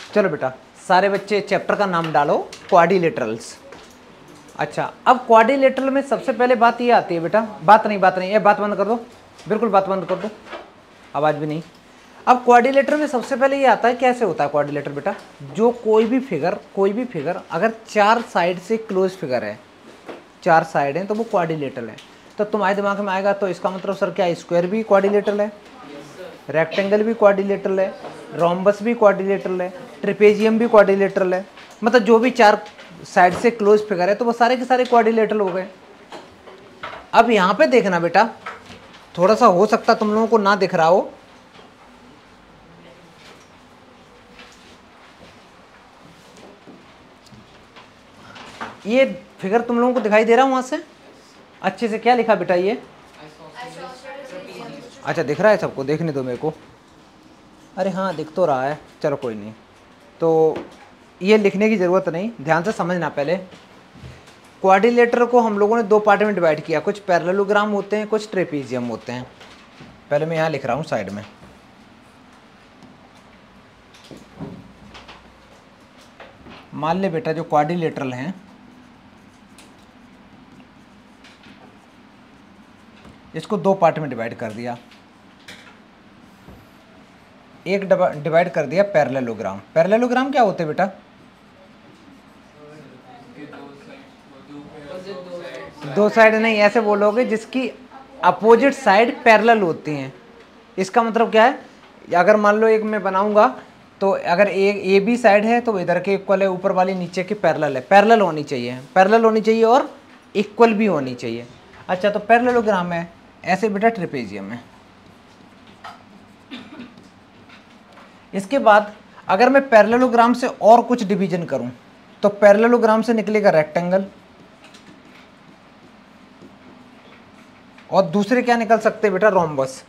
चलो बेटा सारे बच्चे चैप्टर का नाम डालो क्वाड्रिलेटरल्स। अच्छा अब क्वाड्रिलेटरल में सबसे पहले बात ये आती है बेटा, बात नहीं, ये बात बंद कर दो, बिल्कुल बात बंद कर दो, आवाज़ भी नहीं। अब क्वाड्रिलेटर में सबसे पहले ये आता है कैसे होता है क्वाड्रिलेटर बेटा, जो कोई भी फिगर अगर 4 साइड से क्लोज फिगर है, 4 साइड हैं तो वो क्वाड्रिलेटर है। तो तुम्हारे दिमाग में आएगा तो इसका मतलब सर क्या स्क्वायर भी क्वाड्रिलेटर है, रेक्टेंगल भी क्वाड्रिलेटरल है, रोम्बस भी क्वाड्रिलेटरल है, ट्रेपेजियम भी क्वाड्रिलेटरल है, मतलब जो भी 4 साइड से क्लोज फिगर है तो वो सारे के सारे क्वाड्रिलेटरल हो गए। अब यहाँ पे देखना बेटा, थोड़ा सा हो सकता तुम लोगों को ना दिख रहा हो, ये फिगर तुम लोगों को दिखाई दे रहा है वहां से अच्छे से, क्या लिखा बेटा ये? अच्छा दिख रहा है सबको, देखने दो मेरे को, अरे हाँ दिख तो रहा है, चलो कोई नहीं, तो ये लिखने की ज़रूरत नहीं, ध्यान से समझना। पहले क्वाड्रिलेटर को हम लोगों ने 2 पार्ट में डिवाइड किया, कुछ पैरेललोग्राम होते हैं, कुछ ट्रेपेजियम होते हैं। पहले मैं यहाँ लिख रहा हूँ साइड में, मान ले बेटा जो क्वाड्रिलेटरल हैं इसको 2 पार्ट में डिवाइड कर दिया। एक डिवाइड कर दिया पैरेललोग्राम। पैरेललोग्राम क्या होते हैं बेटा? दो साइड नहीं, ऐसे बोलोगे जिसकी अपोजिट साइड पैरेलल होती हैं। इसका मतलब क्या है, अगर मान लो एक मैं बनाऊंगा तो अगर ए बी साइड है तो इधर के इक्वल है, ऊपर वाली नीचे की पैरेलल है, पैरेलल होनी चाहिए और इक्वल भी होनी चाहिए। अच्छा तो पैरेललोग्राम है, ऐसे बेटा ट्रेपेजियम है। इसके बाद अगर मैं पैरेललोग्राम से और कुछ डिवीजन करूं तो पैरेललोग्राम से निकलेगा रेक्टेंगल, और दूसरे क्या निकल सकते हैं बेटा? रोम्बस।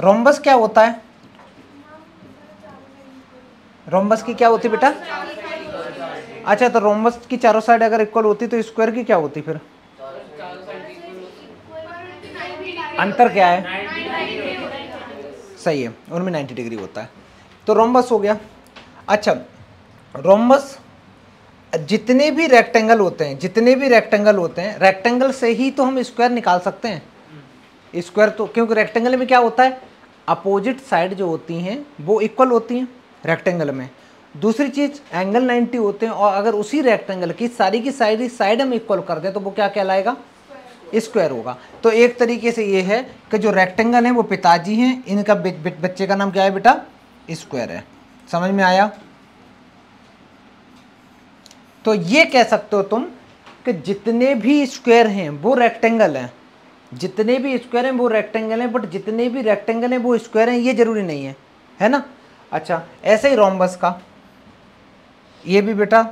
रोम्बस क्या होता है? रोम्बस की क्या होती है बेटा? अच्छा तो रोम्बस की चारों साइड अगर इक्वल होती तो स्क्वायर की क्या होती फिर? अंतर क्या है? सही है, उनमें 90 डिग्री होता है, तो रोम्बस हो गया। अच्छा रोम्बस जितने भी रेक्टेंगल होते हैं, रेक्टेंगल से ही तो हम स्क्वायर निकाल सकते हैं। स्क्वायर तो क्योंकि रेक्टेंगल में क्या होता है, अपोजिट साइड जो होती हैं वो इक्वल होती हैं रेक्टेंगल में। दूसरी चीज एंगल 90 होते हैं, और अगर उसी रेक्टेंगल की साइड हम इक्वल कर दें तो वो क्या कहलाएगा? स्क्वायर होगा। तो एक तरीके से ये है कि जो रेक्टेंगल है वो पिताजी हैं, इनका बच्चे का नाम क्या है बेटा? स्क्वायर है। समझ में आया? तो ये कह सकते हो तुम कि जितने भी स्क्वायर हैं वो रेक्टेंगल हैं, बट जितने भी रेक्टेंगल हैं वो स्क्वायर हैं, ये जरूरी नहीं है ना। अच्छा ऐसे ही रोम्बस का, ये भी बेटा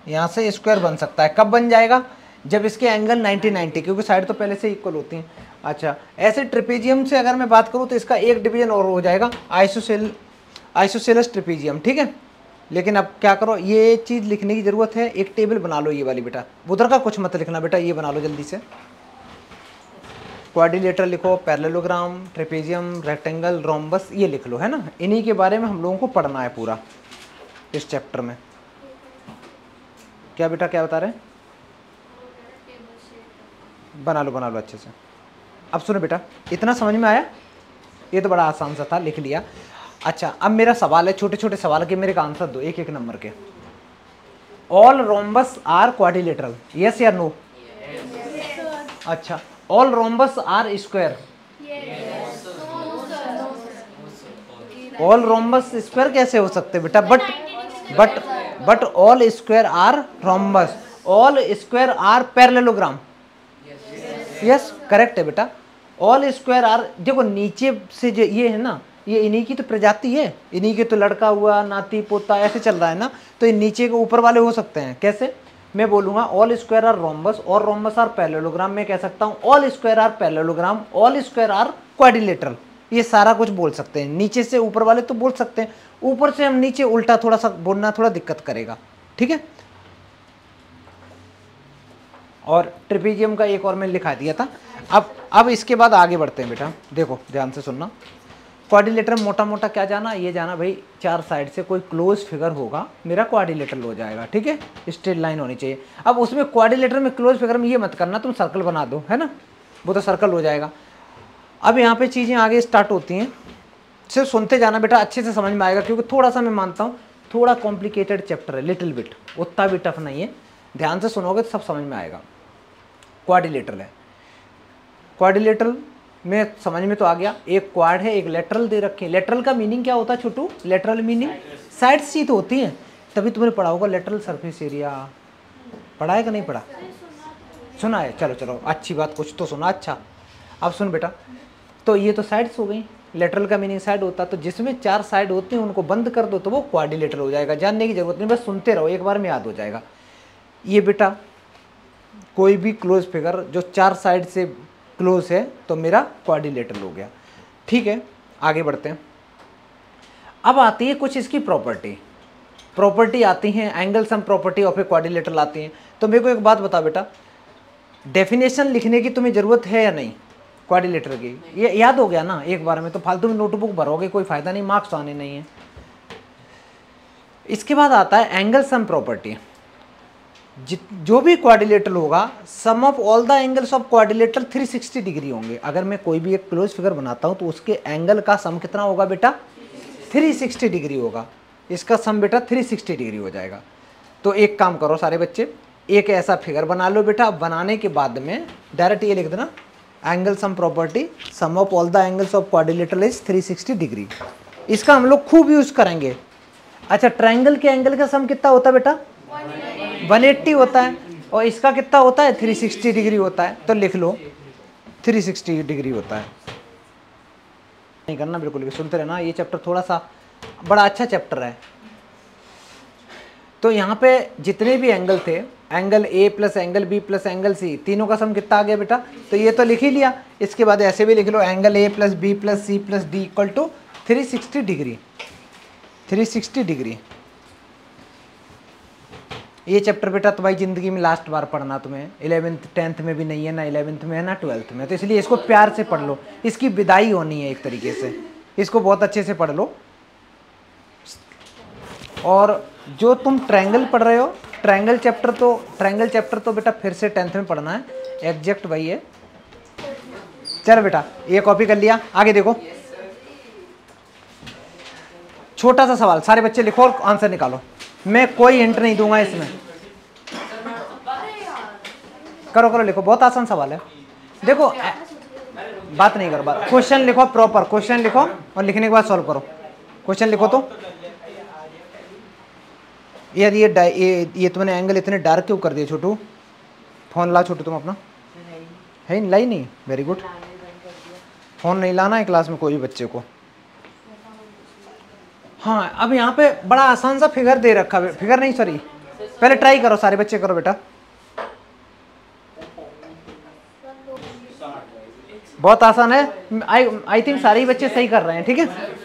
यहां से स्क्वायर बन सकता है। कब बन जाएगा? जब इसके एंगल 90, क्योंकि साइड तो पहले से इक्वल होती हैं। अच्छा ऐसे ट्रेपेजियम से अगर मैं बात करूं तो इसका एक डिवीजन और हो जाएगा, आइसोसेलेस ट्रेपेजियम, ठीक है। लेकिन अब क्या करो, ये चीज़ लिखने की ज़रूरत है, एक टेबल बना लो ये वाली बेटा, उधर का कुछ मत लिखना बेटा, ये बना लो जल्दी से। क्वाड्रिलेटर लिखो, पैरेललोग्राम, ट्रेपेजियम, रेक्टेंगल, रोम्बस, ये लिख लो, है ना। इन्हीं के बारे में हम लोगों को पढ़ना है पूरा इस चैप्टर में। क्या बेटा क्या बता रहे हैं? बना लो अच्छे से। अब सुनो बेटा, इतना समझ में आया? ये तो बड़ा आसान सा था, लिख लिया। अच्छा अब मेरा सवाल है, छोटे छोटे सवाल के मेरे का आंसर दो, एक एक नंबर के। All rhombus are quadrilateral, yes या नो? अच्छा all rhombus are square, all rhombus square कैसे हो सकते बेटा? But all square are rhombus, all square are parallelogram, yes correct है बेटा। ऑल स्क्वायर आर, देखो नीचे से जो ये है ना, ये इन्हीं की तो प्रजाति है, इन्हीं के तो लड़का हुआ, नाती पोता, ऐसे चल रहा है ना। तो ये नीचे के ऊपर वाले हो सकते हैं। कैसे? मैं बोलूंगा ऑल स्क्वायर आर रोम्बस और रोम्बस आर पैरेललोग्राम, मैं कह सकता हूँ all square are parallelogram, all square are quadrilateral, ये सारा कुछ बोल सकते हैं। नीचे से ऊपर वाले तो बोल सकते हैं, ऊपर से हम नीचे उल्टा थोड़ा सा बोलना थोड़ा दिक्कत करेगा, ठीक है। और ट्रेपेजियम का एक और मैंने लिखा दिया था। अब इसके बाद आगे बढ़ते हैं बेटा, देखो ध्यान से सुनना। क्वाड्रिलेटरल में मोटा मोटा क्या जाना, ये जाना भाई चार साइड से कोई क्लोज फिगर होगा मेरा क्वाड्रिलेटरल हो जाएगा, ठीक है, स्ट्रेट लाइन होनी चाहिए। अब उसमें क्वाड्रिलेटरल में क्लोज फिगर में ये मत करना तुम सर्कल बना दो, है ना, वो तो सर्कल हो जाएगा। अब यहाँ पे चीज़ें आगे स्टार्ट होती हैं, सिर्फ सुनते जाना बेटा, अच्छे से समझ में आएगा, क्योंकि थोड़ा सा मैं मानता हूँ थोड़ा कॉम्प्लिकेटेड चैप्टर है, लिटिल बिट, उतना भी टफ नहीं है, ध्यान से सुनोगे तो सब समझ में आएगा। क्वाड्रिलेटरल है, क्वाड्रिलेटरल में समझ में तो आ गया, एक क्वाड है, एक लेटरल दे रखे हैं। लेटरल का मीनिंग क्या होता है छोटू? लेटरल मीनिंग साइड से तो होती है, तभी तुमने पढ़ा होगा लेटरल सरफेस एरिया, पढ़ा है कि नहीं पढ़ा? सुना है, चलो चलो अच्छी बात, कुछ तो सुना। अच्छा अब सुन बेटा, तो ये तो साइड्स हो गई, लेटरल का मीनिंग साइड होता है, तो जिसमें चार साइड होते हैं उनको बंद कर दो तो वो क्वाड्रिलेटरल हो जाएगा, जानने की जरूरत नहीं, बस सुनते रहो, एक बार में याद हो जाएगा। ये बेटा कोई भी क्लोज फिगर जो चार साइड से क्लोज है तो मेरा क्वाड्रिलेटरल हो गया, ठीक है। आगे बढ़ते हैं, अब आती है कुछ इसकी प्रॉपर्टी आती हैं, angle sum property of a quadrilateral आती हैं। तो मेरे को एक बात बता बेटा, डेफिनेशन लिखने की तुम्हें ज़रूरत है या नहीं क्वाड्रिलेटरल की? ये याद हो गया ना एक बार में, तो फालतू में नोटबुक भरोगे कोई फ़ायदा नहीं, मार्क्स आने नहीं है। इसके बाद आता है एंगल सम प्रॉपर्टी, जो भी क्वाड्रिलेटरल होगा, sum of all the angles of quadrilateral 360 degree होंगे। अगर मैं कोई भी एक क्लोज फिगर बनाता हूँ तो उसके एंगल का सम कितना होगा बेटा? 360 डिग्री होगा, इसका सम बेटा 360 डिग्री हो जाएगा। तो एक काम करो सारे बच्चे, एक ऐसा फिगर बना लो बेटा, बनाने के बाद में डायरेक्ट ये लिख देना, angle sum property, sum of all the angles of quadrilateral is 360 degree. इसका हम लोग खूब यूज करेंगे। अच्छा, ट्रायंगल के एंगल का सम कितना होता है बेटा? 180 होता है, और इसका कितना होता है? 360 डिग्री होता है। तो लिख लो 360 डिग्री होता है। नहीं करना बिल्कुल भी, सुनते रहना, ये चैप्टर थोड़ा सा बड़ा अच्छा चैप्टर है। तो यहाँ पे जितने भी एंगल थे, angle A plus angle B plus angle C, तीनों का सम कितना आ गया बेटा? तो ये तो लिख ही लिया। इसके बाद ऐसे भी लिख लो, angle A plus B plus C plus D equal to 360 degree. 360 degree ये चैप्टर बेटा तुम्हारी ज़िंदगी में लास्ट बार पढ़ना तुम्हें, 11th 10th में भी नहीं है ना, 11th में है ना 12th में, तो इसलिए इसको प्यार से पढ़ लो, इसकी विदाई होनी है एक तरीके से, इसको बहुत अच्छे से पढ़ लो। और जो तुम ट्रायंगल पढ़ रहे हो, ट्रायंगल चैप्टर तो बेटा फिर से 10th में पढ़ना है, एग्जैक्ट वही है। चल बेटा ये कॉपी कर लिया, आगे देखो। छोटा सा सवाल, सारे बच्चे लिखो और आंसर निकालो, मैं कोई हिंट नहीं दूंगा इसमें, करो लिखो, बहुत आसान सवाल है। देखो बात नहीं करो, बात, क्वेश्चन लिखो, प्रॉपर क्वेश्चन लिखो और लिखने के बाद सॉल्व करो। क्वेश्चन लिखो तो यार, ये तुमने एंगल इतने डार्क क्यों कर दिए छोटू? फोन ला छोटू, तुम अपना है लाई नहीं, वेरी गुड। फोन नहीं लाना है क्लास में कोई भी बच्चे को। हाँ, अब यहाँ पे बड़ा आसान सा फिगर दे रखा है, फिगर नहीं सॉरी, पहले ट्राई करो, सारे बच्चे करो बेटा, बहुत आसान है। आई थिंक सारे ही बच्चे सही कर रहे हैं, ठीक है।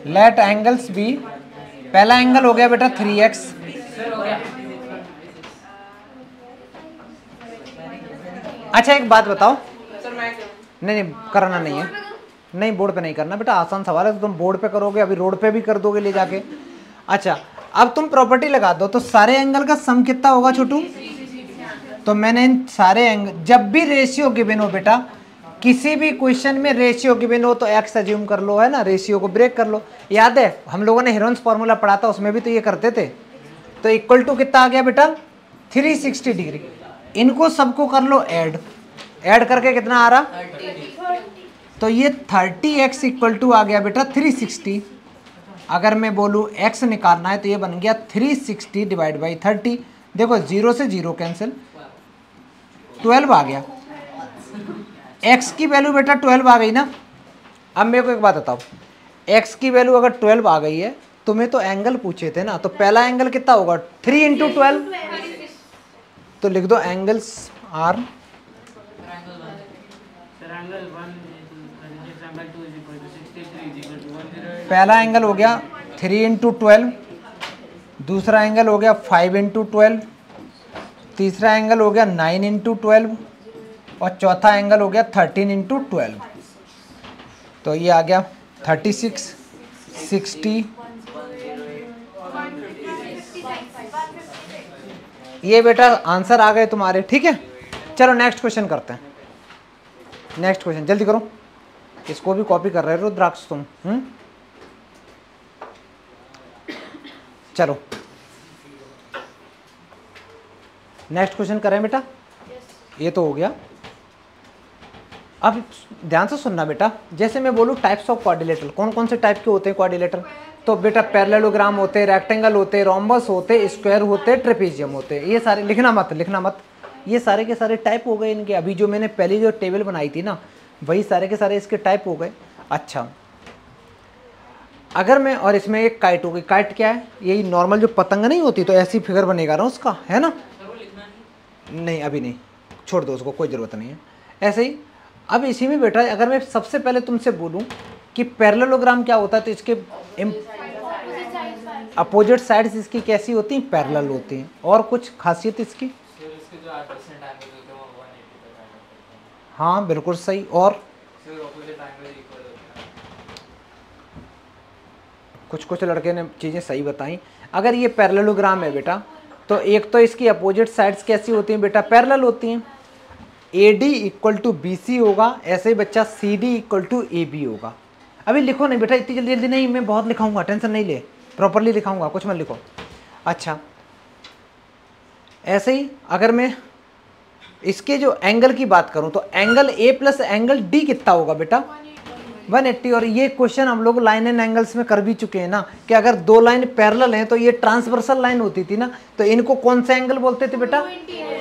लेट एंगल्स बी, पहला एंगल हो गया बेटा 3x, अच्छा एक बात बताओ, नहीं करना नहीं है, नहीं बोर्ड पे नहीं करना बेटा, आसान सवाल है, तो तुम बोर्ड पे करोगे, अभी रोड पे भी कर दोगे ले जाके। अच्छा अब तुम प्रॉपर्टी लगा दो, तो सारे एंगल का सम कितना होगा छोटू? तो मैंने इन सारे एंगल, जब भी रेशियो गिवन हो बेटा, किसी भी क्वेश्चन में रेशियो गिवन हो तो एक्स अज्यूम कर लो, है ना, रेशियो को ब्रेक कर लो। याद है हम लोगों ने हेरोन्स फॉर्मूला पढ़ा था, उसमें भी तो ये करते थे। तो इक्वल टू कितना आ गया बेटा? 360 डिग्री। इनको सबको कर लो ऐड करके कितना आ रहा? तो ये 30x इक्वल टू आ गया बेटा 360। अगर मैं बोलूँ x निकालना है तो ये बन गया 360 डिवाइड बाई 30। देखो 0 से 0 कैंसिल, 12 आ गया। x की वैल्यू बेटा 12 आ गई ना। अब मेरे को एक बात बताओ, x की वैल्यू अगर 12 आ गई है, तुम्हें तो एंगल पूछे थे ना, तो पहला एंगल कितना होगा? 3 इंटू 12, तो लिख दो एंगल्स आर, पहला एंगल हो गया 3 इंटू 12, दूसरा एंगल हो गया 5 इंटू 12, तीसरा एंगल हो गया 9 इंटू 12 और चौथा एंगल हो गया 13 इंटू 12। तो ये आ गया 36, 60, ये बेटा आंसर आ गए तुम्हारे। ठीक है, चलो नेक्स्ट क्वेश्चन करते हैं। नेक्स्ट क्वेश्चन जल्दी करो, इसको भी कॉपी कर रहे हो रुद्राक्ष तुम। चलो नेक्स्ट क्वेश्चन करें बेटा। ये तो हो गया। अब ध्यान से सुनना बेटा, जैसे मैं बोलूँ टाइप्स ऑफ क्वाड्रिलेटरल, कौन कौन से टाइप के होते हैं क्वाड्रिलेटरल? तो बेटा पैरेललोग्राम होते हैं, रेक्टेंगल होते हैं, रोम्बस होते हैं, स्क्वायर होते हैं, ट्रेपेजियम होते हैं। ये सारे लिखना मत, ये सारे के सारे टाइप हो गए इनके। अभी जो मैंने पहली जो टेबल बनाई थी ना, वही सारे के सारे इसके टाइप हो गए। अच्छा, अगर मैं, और इसमें एक काइट हो गई। काइट क्या है? यही नॉर्मल जो पतंग नहीं होती, तो ऐसी फिगर बनेगा ना उसका, है ना? नहीं अभी नहीं, छोड़ दो उसको, कोई ज़रूरत नहीं है। ऐसे ही अब इसी में बेटा, अगर मैं सबसे पहले तुमसे बोलूं कि पैरेललोग्राम क्या होता है, तो इसके अपोजिट साइड्स इसकी कैसी होती हैं? पैरेलल होती हैं। और कुछ खासियत इसकी? हाँ बिल्कुल सही। और कुछ लड़के ने चीज़ें सही बताई। अगर ये पैरेललोग्राम है बेटा, तो एक तो इसकी अपोजिट साइड्स कैसी होती हैं बेटा? पैरेलल होती हैं। AD इक्वल टू BC होगा, ऐसे ही बच्चा CD इक्वल टू AB होगा। अभी लिखो नहीं बेटा, इतनी जल्दी जल्दी नहीं, मैं बहुत लिखाऊंगा, टेंशन नहीं ले, प्रॉपरली लिखाऊंगा, कुछ मत लिखो। अच्छा, ऐसे ही अगर मैं इसके जो एंगल की बात करूं, तो angle A plus angle D कितना होगा बेटा? 180। और ये क्वेश्चन हम लोग लाइन एंड एंगल्स में कर भी चुके हैं ना, कि अगर दो लाइन पैरेलल हैं तो ये ट्रांसवर्सल लाइन होती थी ना, तो इनको कौन सा एंगल बोलते थे बेटा?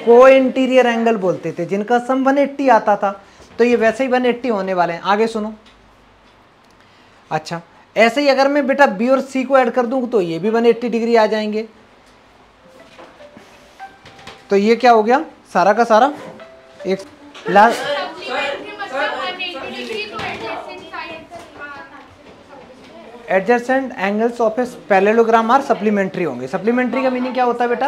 को इंटीरियर एंगल बोलते थे, जिनका सम 180 आता था। तो ये वैसे ही 180 होने वाले हैं। आगे सुनो। अच्छा, ऐसे ही अगर मैं बेटा B और C को ऐड कर दूं, तो ये भी 180 डिग्री आ जाएंगे। तो ये क्या हो गया सारा का सारा? एक adjacent angles of a parallelogram are supplementary होंगे। सप्लीमेंट्री का मीनिंग क्या होता है बेटा?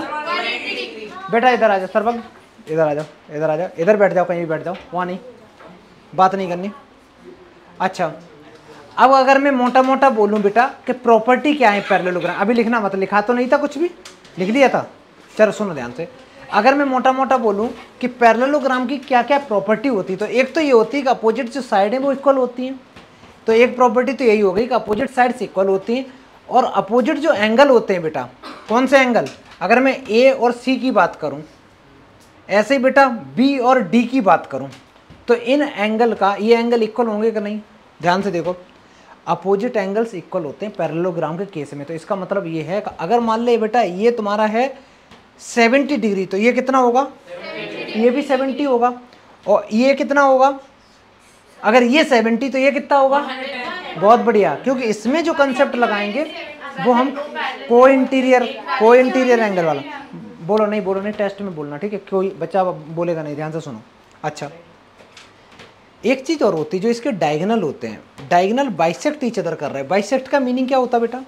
बेटा इधर आ जाओ सर्वज्ञ, इधर आ जाओ, इधर आ जाओ, इधर बैठ जाओ, कहीं भी बैठ जाओ, वहाँ नहीं, बात नहीं करनी। अच्छा, अब अगर मैं मोटा मोटा बोलूँ बेटा कि प्रॉपर्टी क्या है पैरेललोग्राम, अभी लिखना मत, लिखा तो नहीं था, कुछ भी लिख लिया था। चलो सुनो ध्यान से, अगर मैं मोटा मोटा बोलूँ कि पैरेललोग्राम की क्या क्या प्रॉपर्टी होती है, तो एक तो ये होती है कि अपोजिट जो साइड है वो इक्वल होती हैं। तो एक प्रॉपर्टी तो यही हो गई कि अपोजिट साइड्स इक्वल होती हैं। और अपोजिट जो एंगल होते हैं बेटा, कौन से एंगल? अगर मैं A और C की बात करूं, ऐसे ही बेटा B और D की बात करूं, तो इन एंगल का ये एंगल इक्वल होंगे कि नहीं? ध्यान से देखो, अपोजिट एंगल्स इक्वल होते हैं पैरेललोग्राम के केस में। तो इसका मतलब ये है कि अगर मान ले बेटा ये तुम्हारा है 70 डिग्री, तो ये कितना होगा? ये भी 70 होगा। और ये कितना होगा? अगर ये 70 तो ये कितना होगा? बहुत बढ़िया, क्योंकि इसमें जो कंसेप्ट लगाएंगे वो हम को इंटीरियर एंगल वाला। बोलो नहीं, टेस्ट में बोलना, ठीक है? कोई बच्चा बोलेगा नहीं, ध्यान से सुनो। अच्छा, एक चीज और होती है जो इसके डायगोनल होते हैं, डायगोनल बाइसेक्ट ईच अदर कर रहे हैं। बाइसेक्ट का मीनिंग क्या होता है बेटा?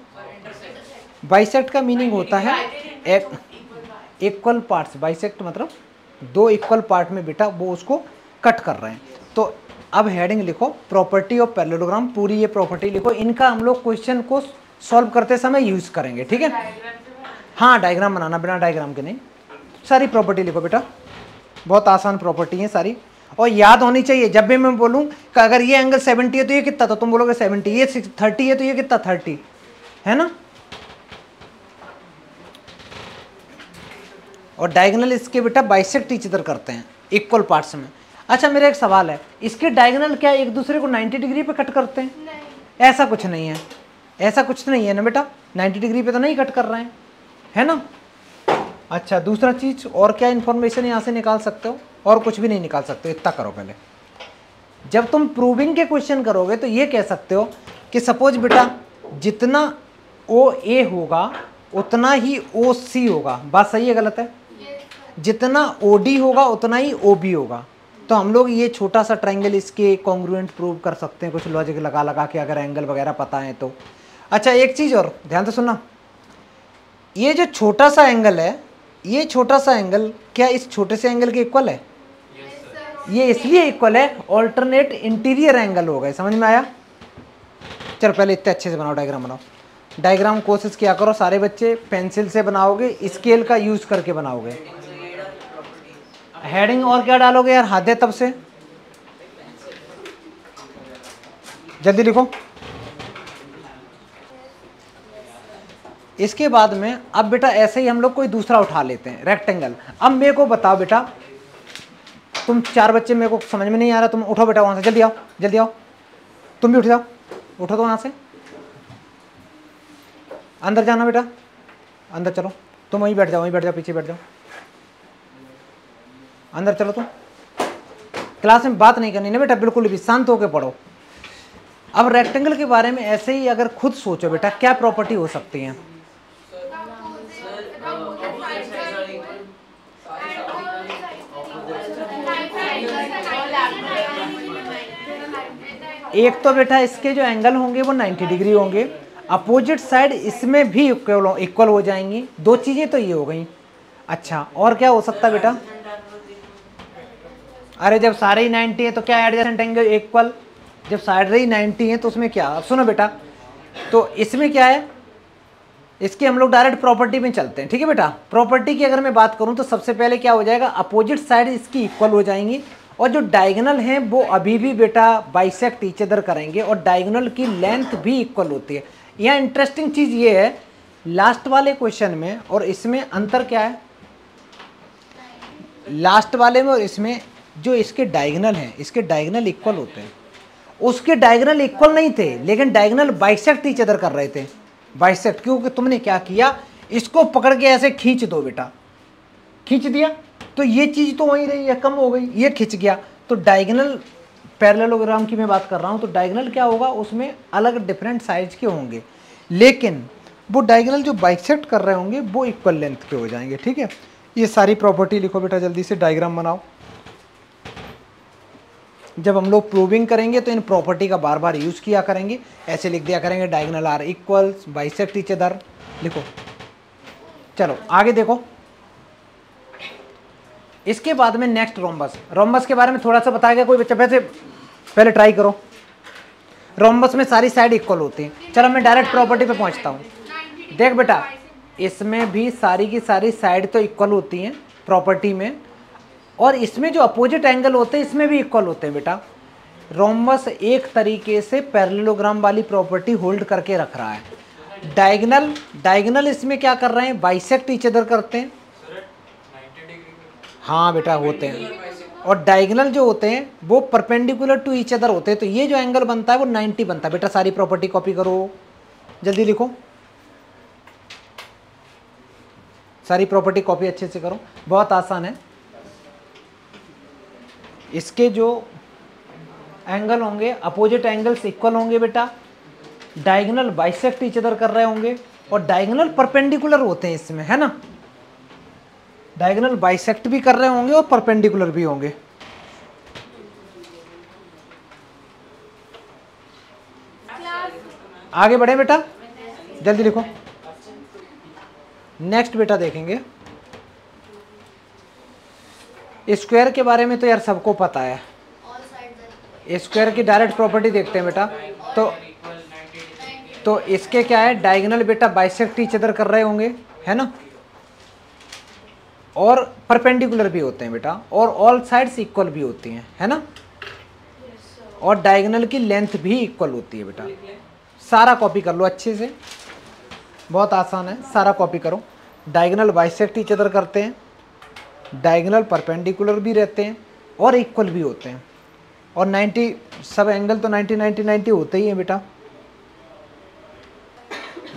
बाइसेक्ट का मीनिंग होता है इक्वल पार्ट्स। बाइसेक्ट मतलब दो इक्वल पार्ट में बेटा वो उसको कट कर रहे हैं। तो अब हेडिंग लिखो, प्रॉपर्टी ऑफ पैरेललोग्राम, पूरी ये प्रॉपर्टी लिखो। इनका हम लोग क्वेश्चन को सॉल्व करते समय यूज करेंगे, ठीक है? हाँ, डायग्राम बनाना, बिना डायग्राम के नहीं। सारी प्रॉपर्टी लिखो बेटा, बहुत आसान प्रॉपर्टी है सारी, और याद होनी चाहिए। जब भी मैं बोलूँ कि अगर ये एंगल 70 है तो ये कितना था, तुम बोलोगे 70, ये 30 है तो ये कितना 30, है ना? और डायगोनल इसके बेटा बाइसेक्ट ईच अदर करते हैं इक्वल पार्ट्स में। अच्छा, मेरा एक सवाल है, इसके डायगोनल क्या एक दूसरे को 90 डिग्री पे कट करते हैं? नहीं। ऐसा कुछ नहीं है, ऐसा कुछ नहीं है ना बेटा, 90 डिग्री पे तो नहीं कट कर रहे हैं, है ना? अच्छा, दूसरा चीज और क्या इन्फॉर्मेशन यहाँ से निकाल सकते हो? और कुछ भी नहीं निकाल सकते, इतना करो पहले। जब तुम प्रूविंग के क्वेश्चन करोगे तो ये कह सकते हो कि सपोज बेटा जितना OA होगा उतना ही OC होगा। बात सही है गलत है? जितना OD होगा उतना ही OB होगा। तो हम लोग ये छोटा सा ट्रायंगल इसके कॉन्ग्रुएंट प्रूव कर सकते हैं, कुछ लॉजिक लगा लगा के, अगर एंगल वगैरह पता है तो। अच्छा एक चीज़ और ध्यान से सुनना, ये जो छोटा सा एंगल है, ये छोटा सा एंगल क्या इस छोटे से एंगल के इक्वल है? ये इसलिए इक्वल है, ऑल्टरनेट इंटीरियर एंगल हो गए। समझ में आया? चलो पहले इतने अच्छे से बनाओ, डायग्राम बनाओ। डायग्राम कोशिश किया करो सारे बच्चे, पेंसिल से बनाओगे, स्केल का यूज करके बनाओगे। हेडिंग और क्या डालोगे यार, हाथ दे तब से, जल्दी लिखो। इसके बाद में अब बेटा ऐसे ही हम लोग कोई दूसरा उठा लेते हैं, रेक्टेंगल। अब मेरे को बताओ बेटा, तुम 4 बच्चे, मेरे को समझ में नहीं आ रहा, तुम उठो बेटा वहां से, जल्दी आओ जल्दी आओ, तुम भी उठ जाओ, उठो तो वहां से, अंदर जाना बेटा, अंदर चलो, तुम वहीं बैठ जाओ, वहीं बैठ जाओ, पीछे बैठ जाओ, अंदर चलो। तुम क्लास में बात नहीं करनी ना बेटा, बिल्कुल भी शांत होकर पढ़ो। अब रेक्टेंगल के बारे में ऐसे ही अगर खुद सोचो बेटा, क्या प्रॉपर्टी हो सकती है? एक तो बेटा इसके जो एंगल होंगे वो 90 डिग्री होंगे, अपोजिट साइड इसमें भी इक्वल हो जाएंगी। 2 चीजें तो ये हो गई। अच्छा और क्या हो सकता है बेटा? अरे जब सारे ही 90 है तो क्या एडजेसेंट एंगल इक्वल, जब सारे ही 90 है तो उसमें क्या? अब सुनो बेटा, तो इसमें क्या है, इसकी हम लोग डायरेक्ट प्रॉपर्टी में चलते हैं, ठीक है बेटा। प्रॉपर्टी की अगर मैं बात करूं तो सबसे पहले क्या हो जाएगा, अपोजिट साइड इसकी इक्वल हो जाएंगी, और जो डायगोनल हैं वो अभी भी बेटा बाइसेक्ट ईच अदर करेंगे, और डायगोनल की लेंथ भी इक्वल होती है। यहाँ इंटरेस्टिंग चीज़ ये है, लास्ट वाले क्वेश्चन में और इसमें अंतर क्या है? लास्ट वाले में और इसमें जो इसके डायगोनल हैं, इसके डायगोनल इक्वल होते हैं, उसके डायगोनल इक्वल नहीं थे, लेकिन डायगोनल बाइसेक्ट ईच अदर कर रहे थे। बाइसेक्ट क्योंकि तुमने क्या किया, इसको पकड़ के ऐसे खींच दो बेटा, खींच दिया तो ये चीज़ तो वहीं रही है, कम हो गई, ये खिंच गया। तो डायगोनल पैरेललोग्राम की मैं बात कर रहा हूँ, तो डायगोनल क्या होगा, उसमें अलग डिफरेंट साइज के होंगे, लेकिन वो डायगोनल जो बाइसेक्ट कर रहे होंगे वो इक्वल लेंथ के हो जाएंगे, ठीक है। ये सारी प्रॉपर्टी लिखो बेटा, जल्दी से डायग्राम बनाओ। जब हम लोग प्रूविंग करेंगे तो इन प्रॉपर्टी का बार बार यूज़ किया करेंगे, ऐसे लिख दिया करेंगे, diagonal are equals bisect each other, लिखो। चलो आगे देखो, इसके बाद में नेक्स्ट रोम्बस। रोम्बस के बारे में थोड़ा सा बताया गया, कोई बच्चा वैसे पहले ट्राई करो। रोम्बस में सारी साइड इक्वल होती हैं। चलो मैं डायरेक्ट प्रॉपर्टी पे पहुंचता हूँ। देख बेटा, इसमें भी सारी की सारी साइड तो इक्वल होती हैं प्रॉपर्टी में, और इसमें जो अपोजिट एंगल होते हैं इसमें भी इक्वल होते हैं बेटा। रोम्बस एक तरीके से पैरेललोग्राम वाली प्रॉपर्टी होल्ड करके रख रहा है। डायगोनल इसमें क्या कर रहे हैं, बाइसेक्ट ईच अदर करते हैं। हाँ बेटा होते हैं, और डायगोनल जो होते हैं वो परपेंडिकुलर टू ईच अदर होते हैं, तो ये जो एंगल बनता है वो 90 बनता है। बेटा सारी प्रॉपर्टी कॉपी करो, जल्दी लिखो, सारी प्रॉपर्टी कॉपी अच्छे से करो, बहुत आसान है। इसके जो एंगल होंगे, अपोजिट एंगल्स इक्वल होंगे बेटा, डायगोनल बाइसेक्ट ईच अदर कर रहे होंगे, और डायगोनल परपेंडिकुलर होते हैं इसमें, है ना। डायगोनल बाइसेक्ट भी कर रहे होंगे और परपेंडिकुलर भी होंगे। आगे बढ़े बेटा, जल्दी लिखो। नेक्स्ट बेटा देखेंगे, स्क्वायर के बारे में तो यार सबको पता है। स्क्वायर की डायरेक्ट प्रॉपर्टी देखते हैं बेटा। तो इसके क्या है, डायगोनल बेटा बाइसेक्ट ईच अदर कर रहे होंगे, है ना, और परपेंडिकुलर भी होते हैं बेटा, और ऑल साइड्स इक्वल भी होती हैं, है ना, और डायगोनल की लेंथ भी इक्वल होती है बेटा। सारा कॉपी कर लो अच्छे से, बहुत आसान है, सारा कॉपी करो। डायगोनल बाइसेक्ट ईच अदर करते हैं, डायगोनल परपेंडिकुलर भी रहते हैं और इक्वल भी होते हैं, और 90 सब एंगल तो 90 90 90 होते ही हैं बेटा।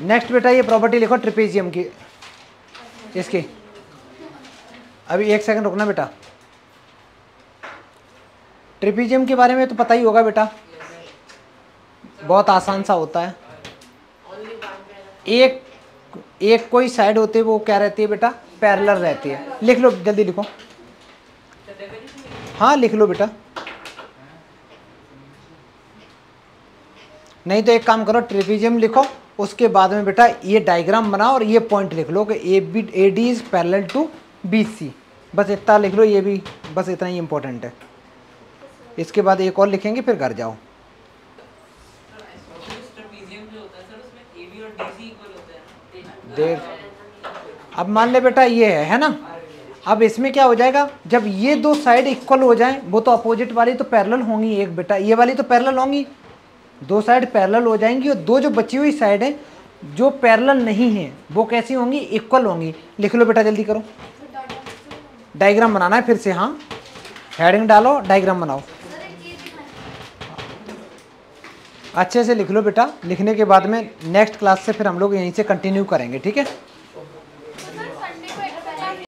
नेक्स्ट बेटा ये प्रॉपर्टी लिखो ट्रिपेजियम की, इसकी। अभी एक सेकंड रुकना बेटा। ट्रिपेजियम के बारे में तो पता ही होगा बेटा, बहुत आसान सा होता है। एक कोई साइड होती है वो क्या रहती है बेटा, पैरेलल रहती है। लिख लो, जल्दी लिखो, हाँ लिख लो बेटा। नहीं तो एक काम करो, ट्रिपेजियम लिखो उसके बाद में बेटा ये डायग्राम बनाओ और ये पॉइंट लिख लो कि A D is parallel to B C, बस इतना लिख लो, ये भी बस इतना ही इंपॉर्टेंट है। इसके बाद एक और लिखेंगे फिर घर जाओ। देख अब मान ले बेटा ये है ना, अब इसमें क्या हो जाएगा, जब ये दो साइड इक्वल हो जाएं, वो तो अपोजिट वाली तो पैरेलल होंगी, एक बेटा ये वाली तो पैरेलल होंगी, दो साइड पैरेलल हो जाएंगी, और दो जो बची हुई साइड है जो पैरेलल नहीं है वो कैसी होंगी, इक्वल होंगी। लिख लो बेटा जल्दी करो, डायग्राम बनाना है फिर से। हाँ हेडिंग डालो, डायग्राम बनाओ, अच्छे से लिख लो बेटा। लिखने के बाद में नेक्स्ट क्लास से फिर हम लोग यहीं से कंटिन्यू करेंगे, ठीक है।